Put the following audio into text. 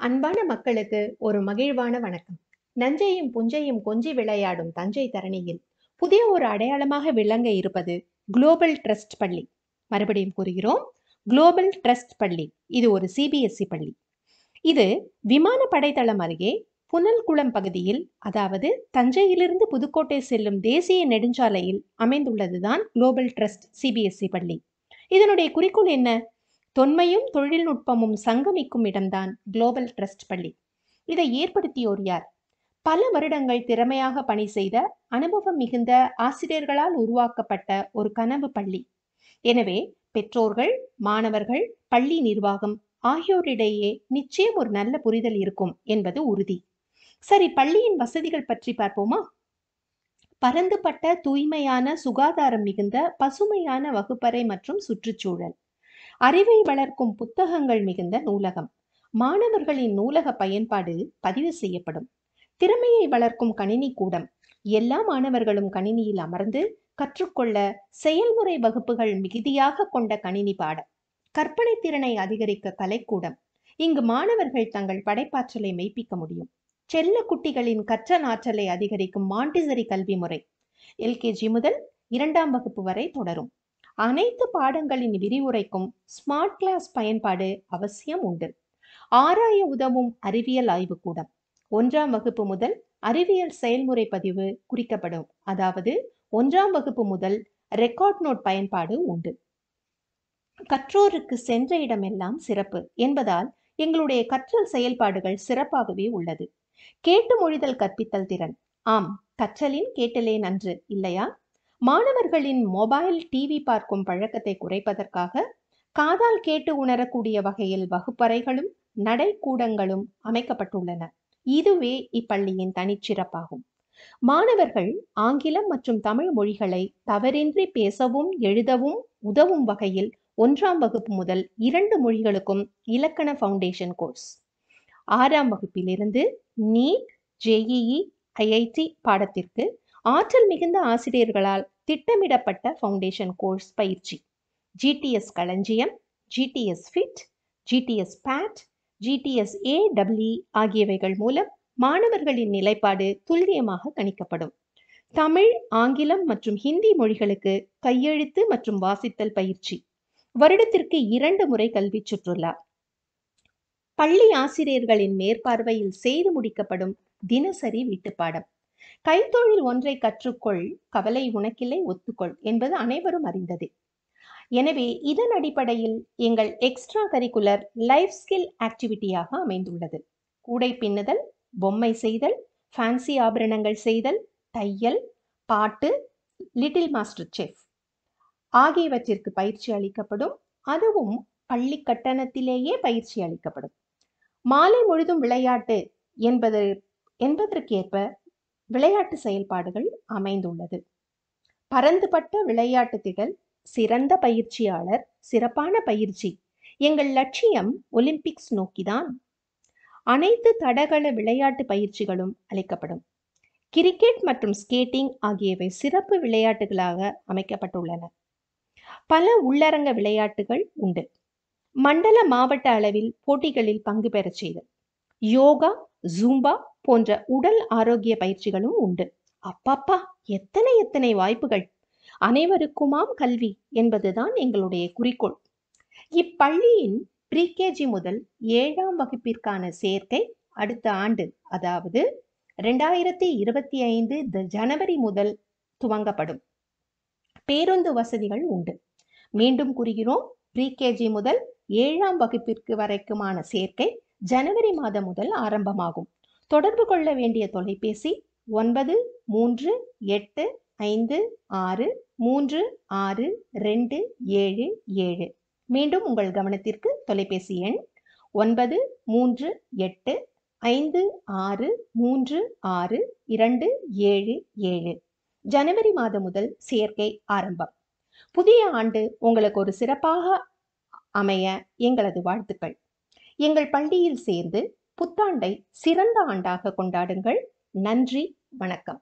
அன்பான மக்களுக்கு ஒரு மகிழ்வான வணக்கம். நஞ்சையும் புஞ்சையும் கொஞ்சி விளையாடும் தஞ்சை தரணியில் புதிய ஒரு அடையாளமாக விளங்க இருப்பது குளோபல் ட்ரஸ்ட் பள்ளி. மறுபடியும் கூறுகிறோம், குளோபல் ட்ரஸ்ட் பள்ளி. இது ஒரு சிபிஎஸ்இ பள்ளி. இது விமானப்படை தளம் அருகே புனல்குளம் பகுதியில், அதாவது தஞ்சையிலிருந்து புதுக்கோட்டை செல்லும் தேசிய நெடுஞ்சாலையில் அமைந்துள்ளதுதான் குளோபல் ட்ரஸ்ட் சிபிஎஸ்இ பள்ளி. இதனுடைய குறிக்கோள் என்ன? தொன்மையும் தொழில்நுட்பமும் சங்கமிக்கும் இடம்தான் குளோபல் ட்ரஸ்ட் பள்ளி. இதை ஏற்படுத்தியோர் யார்? பல வருடங்கள் திறமையாக பணி செய்த அனுபவம் மிகுந்த ஆசிரியர்களால் உருவாக்கப்பட்ட ஒரு கனவு பள்ளி. எனவே பெற்றோர்கள், மாணவர்கள், பள்ளி நிர்வாகம் ஆகியோரிடையே நிச்சயம் ஒரு நல்ல புரிதல் இருக்கும் என்பது உறுதி. சரி, பள்ளியின் வசதிகள் பற்றி பார்ப்போமா? பரந்துபட்ட தூய்மையான, சுகாதாரம் மிகுந்த பசுமையான வகுப்பறை மற்றும் சுற்றுச்சூழல், அறிவை வளர்க்கும் புத்தகங்கள் மிகுந்த நூலகம், மாணவர்களின் நூலக பயன்பாடு பதிவு செய்யப்படும், திறமையை வளர்க்கும் கணினி கூடம், எல்லா மாணவர்களும் கணினியில் அமர்ந்து கற்றுக்கொள்ள செயல்முறை வகுப்புகள் மிகுதியாக கொண்ட கணினி பாடம், கற்பனை திறனை அதிகரிக்க கலைக்கூடம், இங்கு மாணவர்கள் தங்கள் படைப்பாற்றலை மெய்ப்பிக்க முடியும், செல்ல குட்டிகளின் கற்றல் ஆற்றலை அதிகரிக்கும் மாண்டிசரி கல்வி முறை எல்கேஜி முதல் 2ஆம் வகுப்பு வரை தொடரும். அனைத்து பாடங்களின் விரிவுரைக்கும் ஸ்மார்ட் கிளாஸ் பயன்பாடு அவசியம் உண்டு. ஆராய உதவும் அறிவியல் ஆய்வுக்கூடம், 1ஆம் வகுப்பு முதல் அறிவியல் செயல்முறை பதிவு குறிக்கப்படும், அதாவது 1ஆம் வகுப்பு முதல் ரெக்கார்ட் நோட் பயன்பாடு உண்டு. கற்றோருக்கு சென்ற இடமெல்லாம் சிறப்பு என்பதால் எங்களுடைய கற்றல் செயல்பாடுகள் சிறப்பாகவே உள்ளது. கேட்டு மொழிதல் கற்பித்தல் திறன். ஆம், கற்றலின் கேட்டலே நன்று இல்லையா? மாணவர்களின் மொபைல், டிவி பார்க்கும் பழக்கத்தை குறைப்பதற்காக காதால் கேட்டு உணரக்கூடிய வகையில் வகுப்பறைகளும் நடைக்கூடங்களும் அமைக்கப்பட்டுள்ளன. இதுவே இப்பள்ளியின் தனிச்சிறப்பாகும். மாணவர்கள் ஆங்கிலம் மற்றும் தமிழ் மொழிகளை தவறின்றி பேசவும் எழுதவும் உதவும் வகையில் 1ஆம் வகுப்பு முதல் 2 மொழிகளுக்கும் இலக்கண ஃபவுண்டேஷன் கோர்ஸ். 6ஆம் வகுப்பிலிருந்து நீட், ஜேஇஇ, ஐஐடி பாடத்திற்கு ஆற்றல் மிகுந்த ஆசிரியர்களால் திட்டமிடப்பட்ட ஃபவுண்டேஷன் கோர்ஸ் பயிற்சி. ஜிடிஎஸ் களஞ்சியம், ஜிடிஎஸ் ஃபிட், ஜிடிஎஸ் பேட், ஜிடிஎஸ் ஏடபிள்இ ஆகியவைகள் மூலம் மாணவர்களின் நிலைப்பாடு துல்லியமாக கணிக்கப்படும். தமிழ், ஆங்கிலம் மற்றும் ஹிந்தி மொழிகளுக்கு கையெழுத்து மற்றும் வாசித்தல் பயிற்சி. வருடத்திற்கு 2 முறை கல்வி சுற்றுலா. பள்ளி ஆசிரியர்களின் மேற்பார்வையில் செய்து முடிக்கப்படும் தினசரி வீட்டுப்பாடம். கைத்தொழில் ஒன்றை கற்றுக்கொள், கவலை உனக்கில்லை ஒத்துக்கொள் என்பது அனைவரும் அறிந்ததே. எனவே இதன் அடிப்படையில் எங்கள் எக்ஸ்ட்ரா கரிக்குலர் லைஃப் ஸ்கில் ஆக்டிவிட்டியாக அமைந்துள்ளது. கூடை பின்னுதல், பொம்மை செய்தல், ஃபேன்சி ஆபரணங்கள் செய்தல், தையல், பாட்டு, லிட்டில் மாஸ்டர் செஃப் ஆகியவற்றிற்கு பயிற்சி அளிக்கப்படும். அதுவும் பள்ளி கட்டணத்திலேயே பயிற்சி அளிக்கப்படும். மாலை முழுதும் விளையாட்டு என்பதற்கேற்ப விளையாட்டு செயல்பாடுகள் அமைந்துள்ளது. பரந்துபட்ட விளையாட்டு திடல், சிறந்த பயிற்சியாளர், சிறப்பான பயிற்சி. எங்கள் லட்சியம் ஒலிம்பிக்ஸ் நோக்கிதான். அனைத்து தடகள விளையாட்டு பயிற்சிகளும் அளிக்கப்படும். கிரிக்கெட் மற்றும் ஸ்கேட்டிங் ஆகியவை சிறப்பு விளையாட்டுகளாக அமைக்கப்பட்டுள்ளன. பல உள்ளரங்க விளையாட்டுகள் உண்டு. மண்டல, மாவட்ட அளவில் போட்டிகளில் பங்கு பெறச் செய்தல், யோகா, ஜூம்பா போன்ற உடல் ஆரோக்கிய பயிற்சிகளும் உண்டு. அப்பப்பா, எத்தனை எத்தனை வாய்ப்புகள்! அனைவருக்குமாம் கல்வி என்பதுதான் எங்களுடைய குறிக்கோள். இப்பள்ளியின் ப்ரீகேஜி முதல் 7ஆம் வகுப்பிற்கான சேர்க்கை அடுத்த ஆண்டு, அதாவது 2025 ஜனவரி முதல் துவங்கப்படும். பேருந்து வசதிகள் உண்டு. மீண்டும் கூறுகிறோம், ப்ரீகேஜி முதல் 7ஆம் வகுப்பிற்கு வரைக்குமான சேர்க்கை ஜனவரி மாதம் முதல் ஆரம்பமாகும். தொடர்பு கொள்ள வேண்டிய தொலைபேசி 9385636277. மீண்டும் உங்கள் கவனத்திற்கு தொலைபேசி எண் 9385636277. ஜனவரி மாதம் முதல் சேர்க்கை ஆரம்பம். புதிய ஆண்டு உங்களுக்கு ஒரு சிறப்பாக அமைய எங்களது வாழ்த்துக்கள். எங்கள் பள்ளியில் சேர்ந்து புத்தாண்டை சிறந்த ஆண்டாக கொண்டாடுங்கள். நன்றி, வணக்கம்.